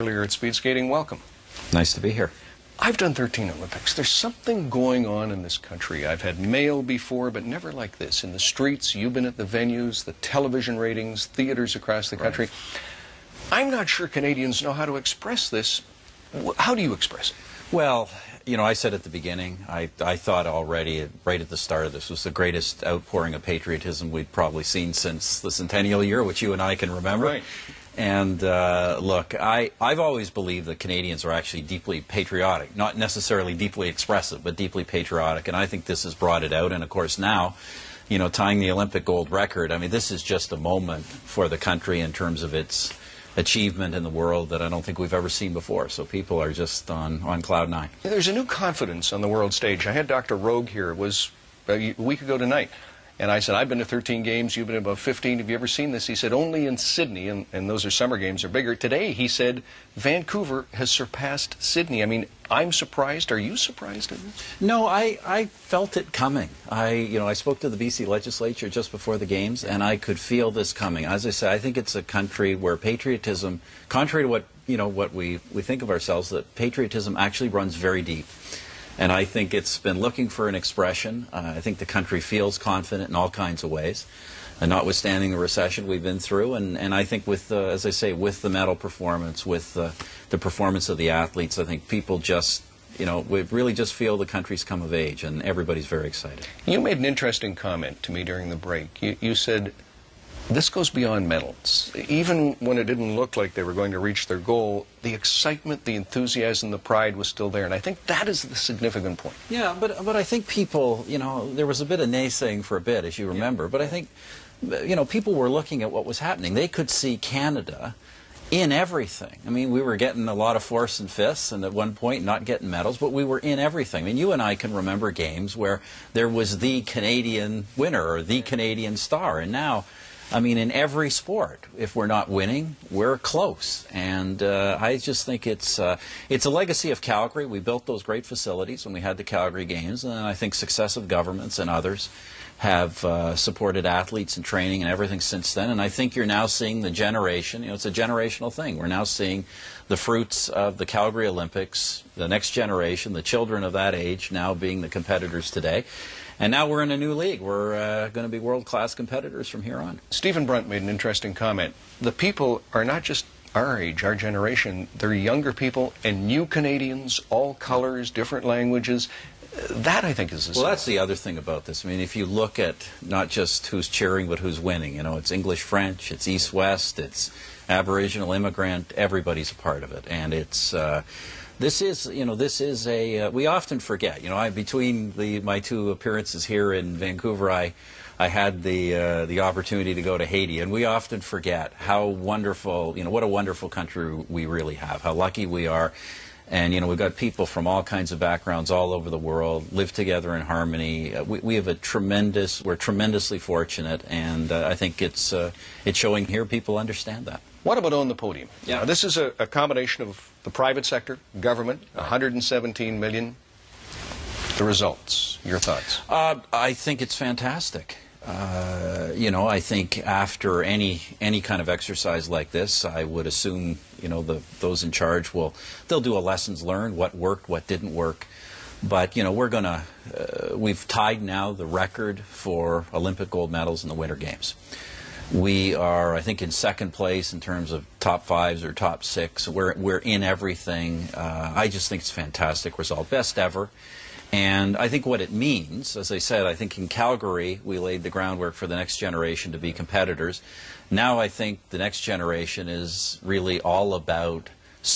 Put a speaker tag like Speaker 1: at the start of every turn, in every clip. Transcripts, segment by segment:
Speaker 1: Earlier at speed skating, welcome.
Speaker 2: Nice to be here.
Speaker 1: I've done 13 Olympics. There's something going on in this country. I've had mail before, but never like this. In the streets, you've been at the venues, the television ratings, theaters across the country. I'm not sure Canadians know how to express this. How do you express it?
Speaker 2: Well, you know, I said at the beginning, I thought already, right at the start of this, was the greatest outpouring of patriotism we'd probably seen since the centennial year, which you and I can remember.
Speaker 1: Right.
Speaker 2: And look, I've always believed that Canadians are actually deeply patriotic, not necessarily deeply expressive, but deeply patriotic, and I think this has brought it out. And of course now, you know, tying the Olympic gold record, I mean, this is just a moment for the country in terms of its achievement in the world that I don't think we've ever seen before. So people are just on cloud nine.
Speaker 1: There's a new confidence on the world stage. I had Dr. Rogue here. It was a week ago tonight. And I said, I've been to 13 games, you've been to about 15. Have you ever seen this? He said, only in Sydney, and those are summer games, are bigger. Today, he said, Vancouver has surpassed Sydney. I mean, I'm surprised. Are you surprised at this?
Speaker 2: No, I felt it coming. I spoke to the BC legislature just before the games, and I could feel this coming. As I said, I think it's a country where patriotism, contrary to what we think of ourselves, that patriotism actually runs very deep. And I think it's been looking for an expression. I think the country feels confident in all kinds of ways, and notwithstanding the recession we've been through. And I think with, as I say, with the medal performance, with the performance of the athletes, I think people just, we really just feel the country's come of age, and everybody's very excited.
Speaker 1: You made an interesting comment to me during the break. You said, this goes beyond medals. Even when it didn't look like they were going to reach their goal, the excitement, the enthusiasm, the pride was still there. And I think that is the significant point.
Speaker 2: Yeah, but I think people, there was a bit of naysaying for a bit, as you remember. Yeah. But I think, people were looking at what was happening. They could see Canada in everything. I mean, we were getting a lot of force and fists, and at one point not getting medals, but we were in everything. I mean, you and I can remember games where there was the Canadian winner or the Canadian star, and now, I mean, in every sport, if we're not winning, we're close. And I just think it's a legacy of Calgary. We built those great facilities when we had the Calgary Games, and I think successive governments and others have supported athletes and training and everything since then. And I think you're now seeing the generation, it's a generational thing. We're now seeing the fruits of the Calgary Olympics, the next generation, the children of that age now being the competitors today. And now we're in a new league. We're going to be world-class competitors from here on.
Speaker 1: Stephen Brunt made an interesting comment. The people are not just our age, our generation. They're younger people and new Canadians, all colors, different languages. That, I think, is the
Speaker 2: Well, that's the other thing about this. I mean, if you look at not just who's cheering, but who's winning, it's English-French, it's East-West, it's Aboriginal immigrant, everybody's a part of it. And it's... This is a, we often forget, between my two appearances here in Vancouver, I had the opportunity to go to Haiti, and we often forget how wonderful, what a wonderful country we really have, how lucky we are. And, we've got people from all kinds of backgrounds all over the world, live together in harmony. We have we're tremendously fortunate, and I think it's showing here people understand that.
Speaker 1: What about on the podium?
Speaker 2: Yeah.
Speaker 1: Now, this is a combination of the private sector, government, 117 million. The results, your thoughts?
Speaker 2: I think it's fantastic. I think after any kind of exercise like this, I would assume, those in charge they'll do a lessons learned, what worked, what didn't work. But, we've tied now the record for Olympic gold medals in the Winter Games. We are, I think, in second place in terms of top fives or top six. We're in everything. I just think it's a fantastic result, best ever. And I think what it means, as I said, I think in Calgary we laid the groundwork for the next generation to be competitors. Now I think the next generation is really all about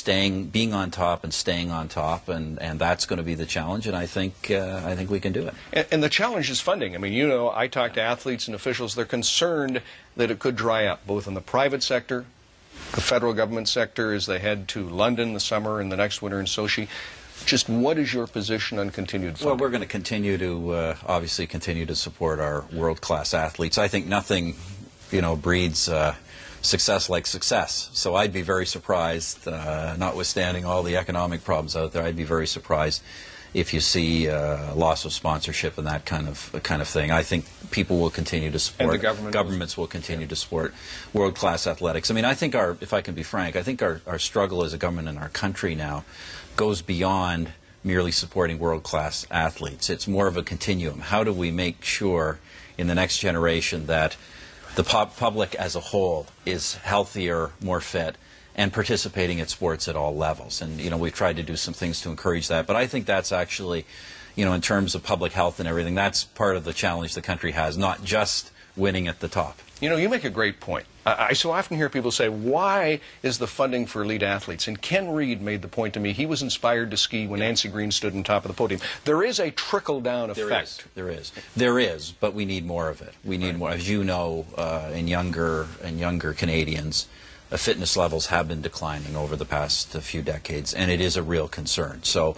Speaker 2: being on top and staying on top, and that's going to be the challenge, and I think we can do it.
Speaker 1: And the challenge is funding. I mean, I talk to athletes and officials. They're concerned that it could dry up, both in the private sector, the federal government sector, as they head to London this summer and the next winter in Sochi. Just what is your position on continued funding?
Speaker 2: Well, we're going to continue to, obviously, continue to support our world-class athletes. I think nothing, breeds success like success. So I'd be very surprised, notwithstanding all the economic problems out there, I'd be very surprised if you see loss of sponsorship and that kind of thing. I think people will continue to support.
Speaker 1: And the
Speaker 2: governments will continue to support world-class athletics. I mean, I think if I can be frank, I think our struggle as a government in our country now goes beyond merely supporting world-class athletes. It's more of a continuum. How do we make sure in the next generation that the public as a whole is healthier, more fit, and participating at sports at all levels? And, you know, we've tried to do some things to encourage that. But I think that's actually, you know, in terms of public health and everything, that's part of the challenge the country has, not just winning at the top.
Speaker 1: You know, you make a great point. I so often hear people say, why is the funding for elite athletes? And Ken Reed made the point to me, he was inspired to ski when Nancy Green stood on top of the podium. There is a trickle-down effect.
Speaker 2: There is, but we need more of it. We need more. As you know, in younger Canadians, fitness levels have been declining over the past few decades, and it is a real concern. So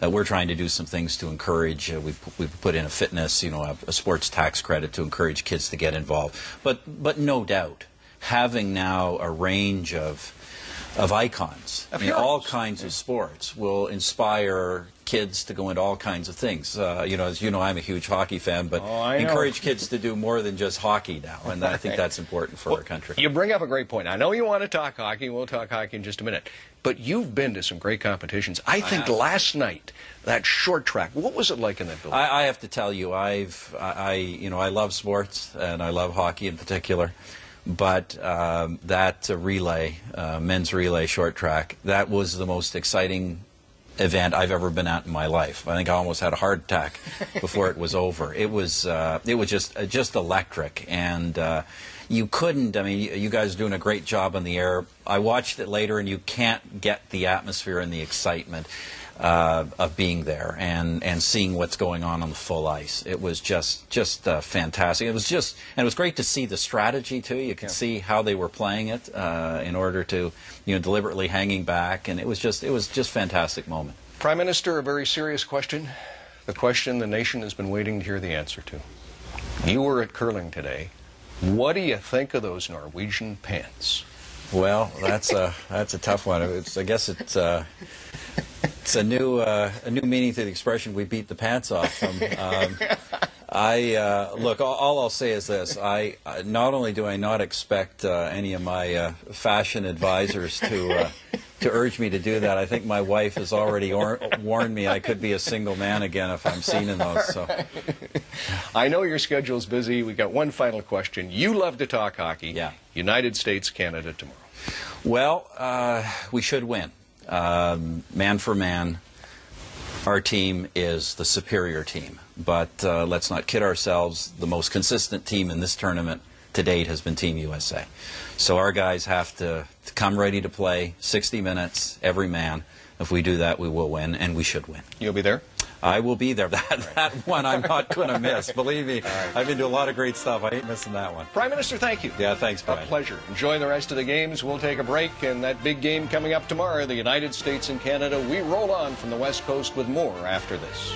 Speaker 2: we're trying to do some things to encourage. We've put in a fitness, you know, a sports tax credit to encourage kids to get involved. But no doubt, having now a range of icons in all kinds of sports will inspire kids to go into all kinds of things. You know, as you know, I'm a huge hockey fan, but encourage kids to do more than just hockey now, and I think that's important for our country.
Speaker 1: You bring up a great point. I know you want to talk hockey. We'll talk hockey in just a minute. But you've been to some great competitions. I think last night, that short track, what was it like in that building?
Speaker 2: I have to tell you, you know, I love sports, and I love hockey in particular. But that relay, men's relay short track, that was the most exciting event I've ever been at in my life. I think I almost had a heart attack before it was over. It was just electric, and you couldn't. I mean, you guys are doing a great job on the air. I watched it later, and you can't get the atmosphere and the excitement of being there and seeing what's going on the full ice. It was just fantastic. It was great to see the strategy too. You could see how they were playing it in order to, you know, deliberately hanging back, and it was just fantastic moment.
Speaker 1: Prime Minister, a very serious question. The question the nation has been waiting to hear the answer to. You were at curling today. What do you think of those Norwegian pants?
Speaker 2: Well, that's a tough one. I guess it's a new meaning to the expression "we beat the pants off them." Look, all I'll say is this: not only do I not expect any of my fashion advisors to urge me to do that, I think my wife has already warned me I could be a single man again if I'm seen in those. So. I
Speaker 1: know your schedule's busy. We got one final question. You love to talk hockey.
Speaker 2: Yeah.
Speaker 1: United States, Canada tomorrow.
Speaker 2: Well, we should win. Man for man, our team is the superior team. But let's not kid ourselves. The most consistent team in this tournament to date has been Team USA. So our guys have to come ready to play 60 minutes, every man. If we do that, we will win, and we should win.
Speaker 1: You'll be there?
Speaker 2: I will be there. That one I'm not going to miss. Believe me, I've been doing a lot of great stuff. I ain't missing that one.
Speaker 1: Prime Minister, thank you.
Speaker 2: Yeah, thanks, Brian.
Speaker 1: A pleasure. Enjoy the rest of the games. We'll take a break, and that big game coming up tomorrow, the United States and Canada. We roll on from the West Coast with more after this.